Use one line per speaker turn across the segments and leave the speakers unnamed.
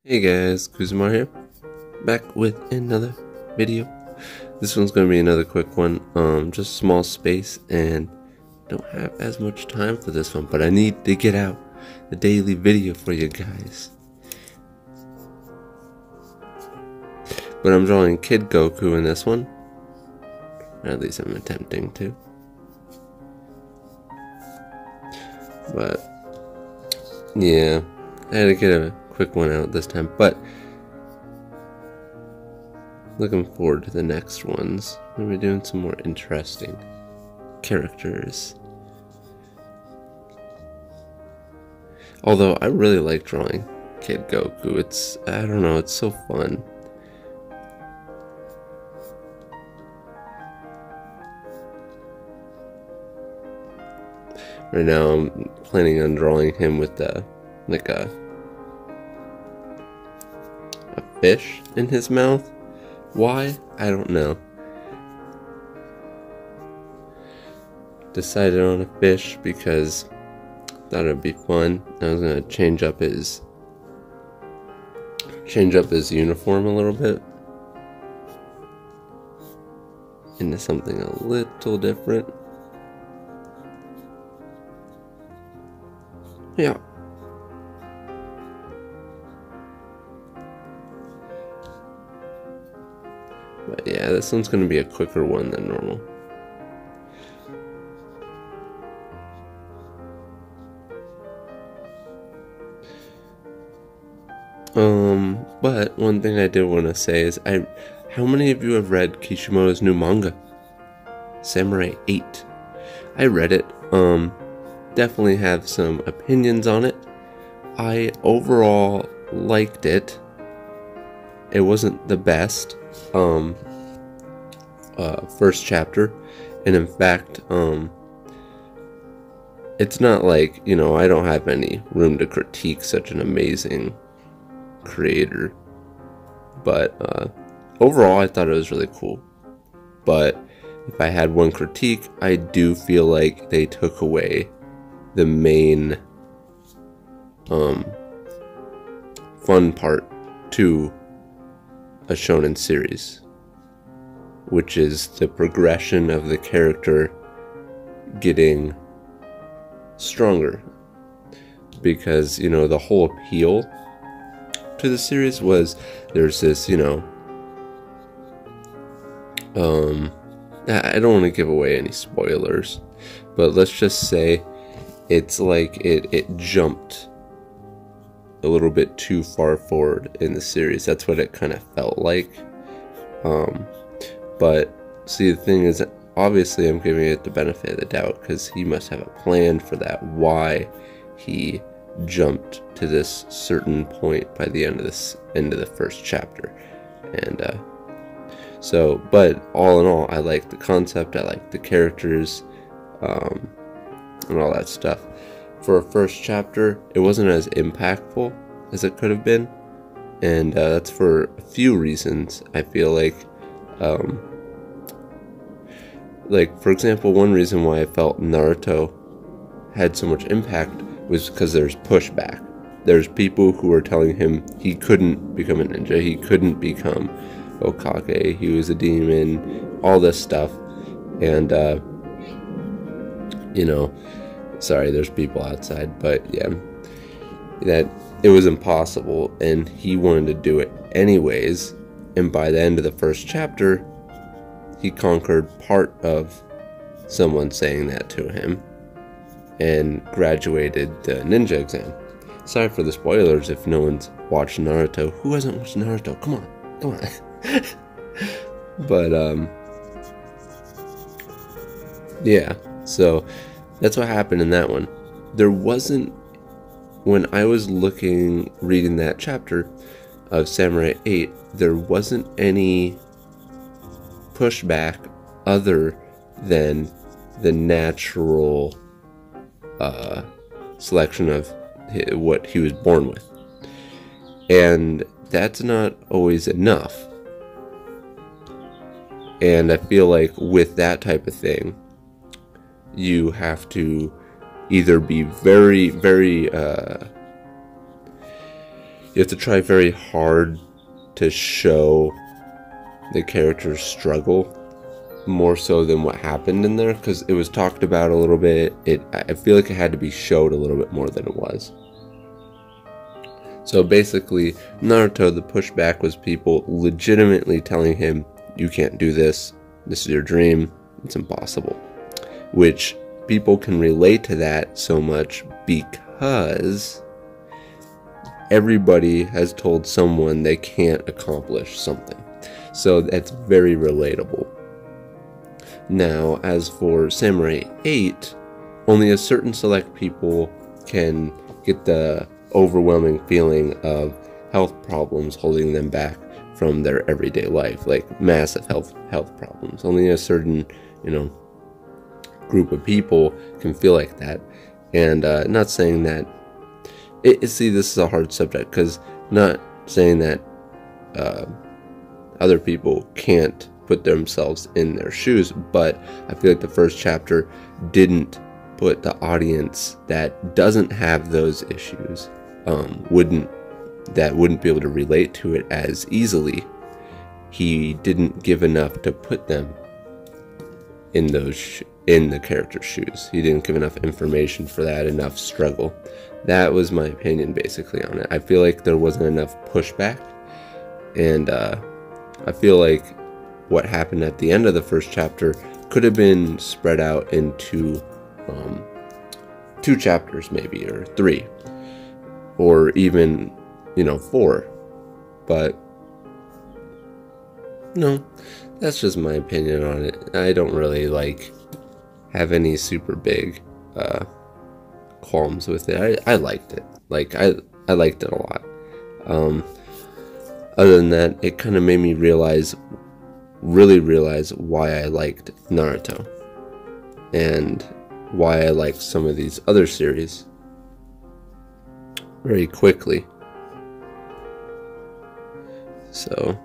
Hey guys, Kuzomari here, back with another video. This one's going to be another quick one, just small space, and don't have as much time for this one, but I need to get out the daily video for you guys. But I'm drawing Kid Goku in this one, or at least I'm attempting to. But yeah, I had to get a quick one out this time, but looking forward to the next ones. We'll be doing some more interesting characters. Although I really like drawing Kid Goku. I don't know, it's so fun. Right now I'm planning on drawing him with a fish in his mouth. Why? I don't know. Decided on a fish because thought it'd be fun. I was gonna change up his uniform a little bit into something a little different. Yeah. But yeah, this one's going to be a quicker one than normal. But one thing I did want to say is, how many of you have read Kishimoto's new manga, Samurai 8? I read it. Definitely have some opinions on it. I overall liked it. It wasn't the best first chapter, and in fact it's not like, you know, I don't have any room to critique such an amazing creator, but overall I thought it was really cool. But if I had one critique, I do feel like they took away the main fun part to a shonen series, which is the progression of the character getting stronger. Because, you know, the whole appeal to the series was there's this, you know, I don't want to give away any spoilers, but let's just say it's like it jumped a little bit too far forward in the series. That's what it kind of felt like. But see, the thing is, obviously I'm giving it the benefit of the doubt because he must have a plan for that, why he jumped to this certain point by the end of the first chapter. And so, but all in all, I like the concept, I like the characters, and all that stuff. For a first chapter, it wasn't as impactful as it could have been, and that's for a few reasons. I feel like for example, one reason why I felt Naruto had so much impact was because there's pushback. There's people who are telling him he couldn't become a ninja, he couldn't become Hokage, he was a demon, all this stuff, and you know, sorry, there's people outside, but yeah, that it was impossible, and he wanted to do it anyways. And by the end of the first chapter, he conquered part of someone saying that to him and graduated the ninja exam. Sorry for the spoilers if no one's watched Naruto. Who hasn't watched Naruto? Come on. But yeah, so that's what happened in that one. There wasn't, when I was reading that chapter of Samurai 8, there wasn't any pushback other than the natural selection of what he was born with. And that's not always enough. And I feel like with that type of thing, you have to either be very, very you you have to try very hard to show the character's struggle more so than what happened in there, because it was talked about a little bit. I feel like it had to be showed a little bit more than it was. So basically, Naruto, the pushback was people legitimately telling him, you can't do this, this is your dream, it's impossible. Which people can relate to that so much because everybody has told someone they can't accomplish something. So that's very relatable. Now, as for Samurai 8, only a certain select people can get the overwhelming feeling of health problems holding them back from their everyday life, like massive health problems. Only a certain, group of people can feel like that. And not saying that see, this is a hard subject, because not saying that other people can't put themselves in their shoes, but I feel like the first chapter didn't put the audience that doesn't have those issues, wouldn't be able to relate to it as easily. He didn't give enough to put them in the character's shoes. He didn't give enough information for that, enough struggle. That was my opinion basically on it. I feel like there wasn't enough pushback, and I feel like what happened at the end of the first chapter could have been spread out into 2 chapters maybe, or 3, or even 4. But no, that's just my opinion on it. I don't really have any super big qualms with it. I liked it. I liked it a lot. Other than that, it kind of made me really realize why I liked Naruto and why I liked some of these other series very quickly. So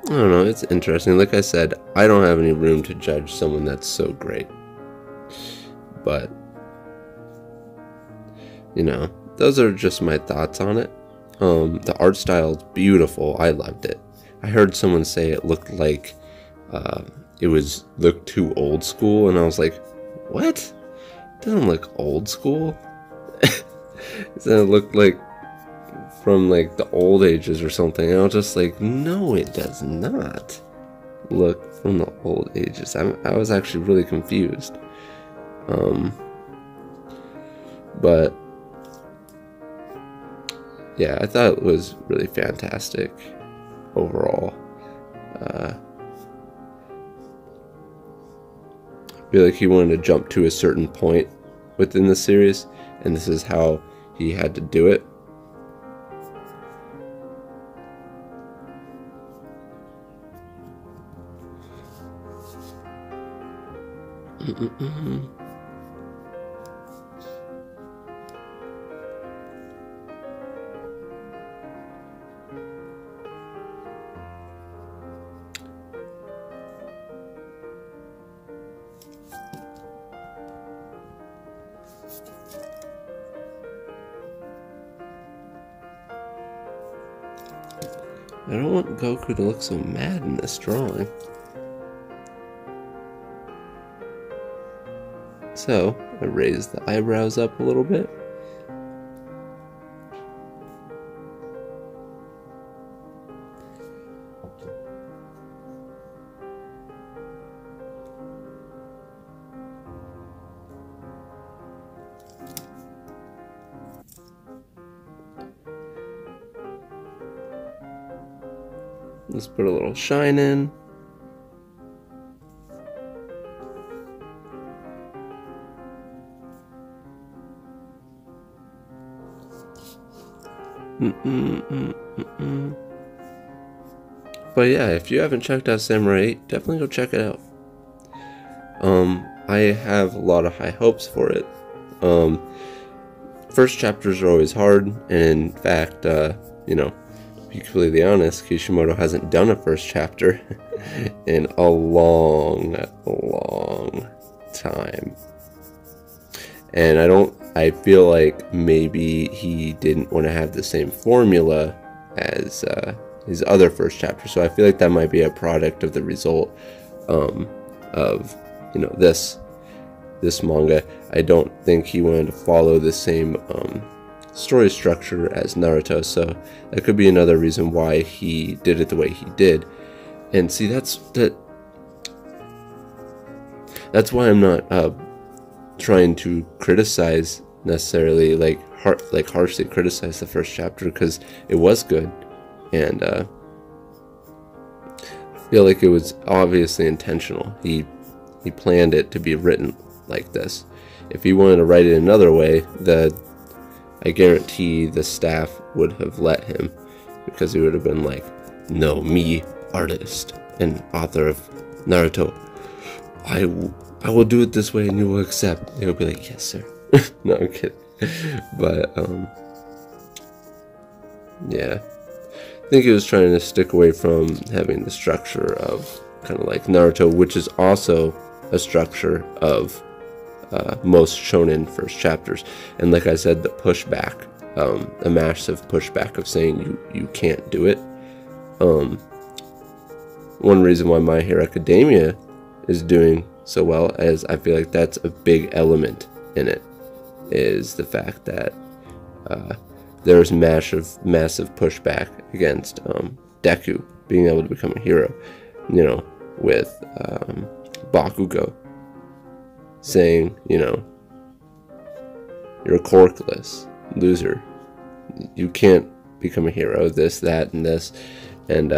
I don't know, it's interesting. Like I said, I don't have any room to judge someone that's so great, but those are just my thoughts on it. The art style is beautiful. I loved it. I heard someone say it looked like it looked too old school, and I was like, what? It doesn't look old school. It looked like from the old ages or something. And I was just like, no, it does not look from the old ages. I was actually really confused. But yeah, I thought it was really fantastic overall. I feel like he wanted to jump to a certain point within the series, and this is how he had to do it. I don't want Goku to look so mad in this drawing. So, I raised the eyebrows up a little bit. Let's put a little shine in. But yeah, if you haven't checked out Samurai 8, definitely go check it out. I have a lot of high hopes for it. First chapters are always hard, and in fact, to be completely honest, Kishimoto hasn't done a first chapter in a long time. And I feel like maybe he didn't want to have the same formula as his other first chapter. So I feel like that might be a product of the result of, you know, this manga. I don't think he wanted to follow the same story structure as Naruto, so that could be another reason why he did it the way he did. And see, that's why I'm not trying to criticize necessarily, like harshly criticize the first chapter, because it was good, and I feel like it was obviously intentional. He planned it to be written like this. If he wanted to write it another way, I guarantee the staff would have let him, because he would have been like, no, me, artist and author of Naruto, I will do it this way and you will accept. They would be like, yes, sir. No, I'm kidding. But yeah, I think he was trying to stick away from having the structure of kind of like Naruto, which is also a structure of most shonen first chapters. And like I said, the pushback, a massive pushback of saying you can't do it. One reason why My Hero Academia is doing so well, as I feel like that's a big element in it, is the fact that there's massive pushback against Deku being able to become a hero, you know, with Bakugo saying, you know, you're a corkless loser, you can't become a hero, this, that, and this. And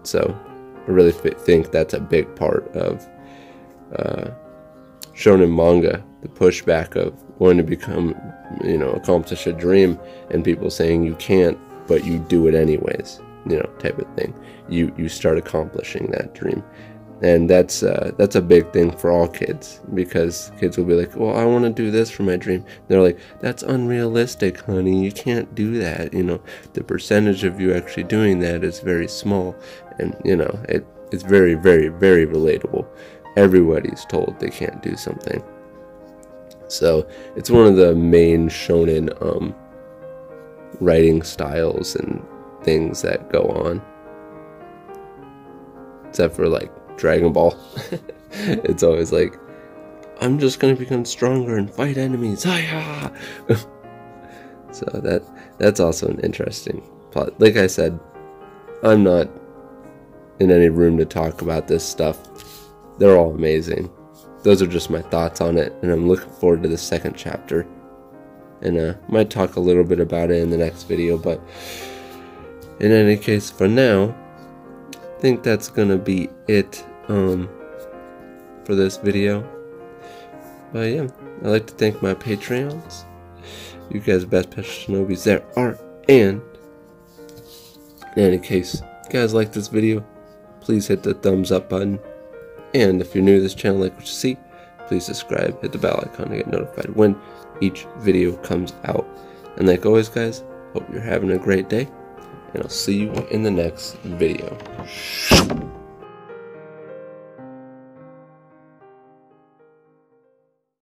so I really think that's a big part of shonen manga, the pushback of wanting to become, you know, accomplish a dream, and people saying you can't, but you do it anyways, you know, type of thing. You start accomplishing that dream. And that's a big thing for all kids, because kids will be like, well, I want to do this for my dream. They're like, that's unrealistic, honey, you can't do that, you know, the percentage of you actually doing that is very small. And, you know, it's very, very, very relatable. Everybody's told they can't do something. So it's one of the main shonen writing styles and things that go on, except for like Dragon Ball. It's always like, I'm just gonna become stronger and fight enemies. Hiya! So that's also an interesting plot. Like I said, I'm not in any room to talk about this stuff. They're all amazing. Those are just my thoughts on it, and I'm looking forward to the second chapter. And might talk a little bit about it in the next video, but in any case, for now, I think that's gonna be it for this video. But yeah, I'd like to thank my Patreons. You guys are best pet shinobis there are. And in any case, if you guys like this video, please hit the thumbs up button. And if you're new to this channel, like what you see, please subscribe, hit the bell icon to get notified when each video comes out. And like always, guys, hope you're having a great day, and I'll see you in the next video.